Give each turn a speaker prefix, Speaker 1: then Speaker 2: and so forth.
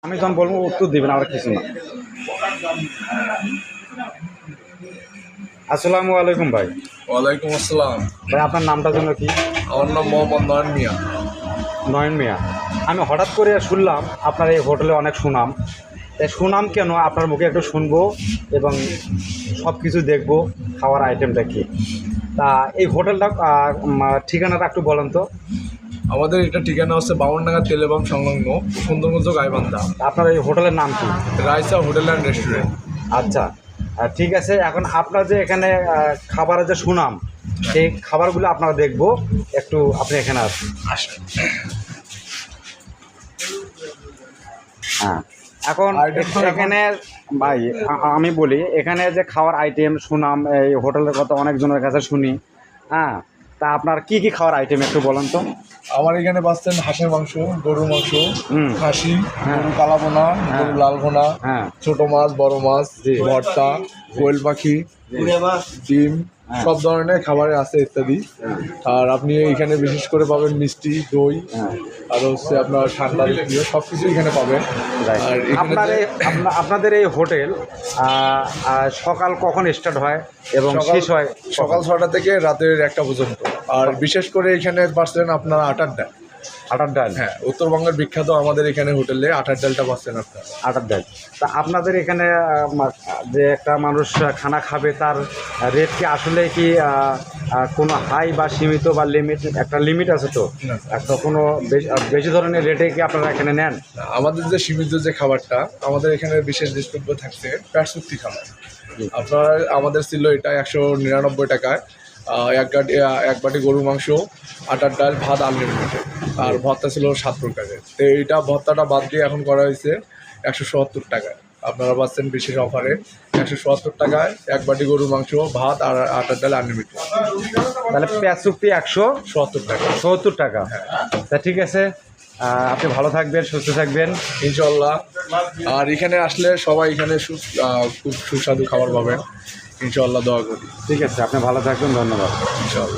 Speaker 1: আমি যখন বলবো উত্তর দিবেন, আর কিছু না। আসসালামু আলাইকুম ভাই।
Speaker 2: ওয়ালাইকুম আসসালাম।
Speaker 1: ভাই আপনার নামটা জন্য কি?
Speaker 2: আমার নাম মোহাম্মদ নয়ন মিয়া।
Speaker 1: নয়ন মিয়া। আমি হঠাৎ করে শুনলাম আপনার এই হোটেলে অনেক সুনাম। তাই সুনাম কেন আপনার মুখে একটু শুনবো এবং সব কিছু দেখবো, খাওয়ার আইটেমটা কী। তা এই হোটেলটা ঠিকানাটা একটু বলেন তো।
Speaker 2: আমাদের এটা ঠিকানা হচ্ছে বামনডাঙ্গা তেলেবাম সংলগ্ন সুন্দরগঞ্জ গাইবান্ধা।
Speaker 1: আপনার এই হোটেলের নাম কি?
Speaker 2: Raisa hotel and restaurant.
Speaker 1: আচ্ছা, ঠিক আছে। এখন আপনার যে এখানে খাবারের যে সুনাম, সেই খাবারগুলো আপনারা দেখবো। একটু আপনি এখানে আসুন। হ্যাঁ, এখন এখানে ভাই আমি বলি, এখানে যে খাওয়ার আইটেম সুনাম, এই হোটেলের কথা অনেকজনের কাছে শুনি। হ্যাঁ, তা আপনার কি কি খাওয়ার আইটেম একটু বলেন তো।
Speaker 2: আমার এখানে পাচ্ছেন হাঁসের মাংস, গরুর মাংস, খাসি, গরু কালাবোনা, গরু লালবোনা, ছোট মাছ, বড় মাছ, ভর্তা, কোয়েল পাখি, ডিম, সব ধরনের খাবারে আছে ইত্যাদি। আর আপনি এখানে বিশেষ করে পাবেন মিষ্টি, দই, আর হচ্ছে আপনার ঠান্ডা প্রিয় সব কিছু এখানে পাবেন। আর
Speaker 1: আপনাদের এই হোটেল সকাল কখন স্টার্ট হয় এবং শেষ হয়?
Speaker 2: সকাল 6টা থেকে রাতের 1টা পর্যন্ত। আর বিশেষ করে এখানে পাচ্ছেন আপনার আটার ডাল।
Speaker 1: আটার ডাল?
Speaker 2: হ্যাঁ, উত্তরবঙ্গের বিখ্যাত আমাদের এখানে হোটেলে আটার ডালটা পাচ্ছেন আপনার।
Speaker 1: আটার ডাল। তা আপনাদের এখানে যে একটা মানুষ খানা খাবে, তার রেট কি আসলে কি কোনো হাই বা সীমিত বা লিমিট, একটা লিমিট আছে তো? একটা কোনো বেশি ধরনের রেটে কি আপনারা এখানে নেন?
Speaker 2: আমাদের যে সীমিত যে খাবারটা, আমাদের এখানে বিশেষ দ্রষ্টব্য থাকছে পেট চুক্তি খাবার। আপনার আমাদের ছিল এটা 199 টাকায় এক বাটি গরুর মাংস, আটার ডাল, ভাত আনলিমিটেড। আর ভর্তা ছিল 7 প্রকারের। তো এইটা ভর্তাটা বাদ দিয়ে এখন করা হয়েছে 170 টাকায়। আপনারা পাচ্ছেন বিশেষ অফারে 170 টাকায় এক বাটি গরুর মাংস, ভাত আর আটার ডাল আনলিমিটেড।
Speaker 1: তাহলে পেঁয়াজ চুক্তি
Speaker 2: 170 টাকা।
Speaker 1: 70 টাকা। তা ঠিক আছে, আপনি ভালো থাকবেন, সুস্থ থাকবেন
Speaker 2: ইনশাল্লাহ। আর এখানে আসলে সবাই এখানে খুব সুস্বাদু খাবার পাবেন ইনশাল্লাহ, দোয়া করি।
Speaker 1: ঠিক আছে, আপনি ভালো থাকবেন, ধন্যবাদ।
Speaker 2: ইনশাল্লাহ।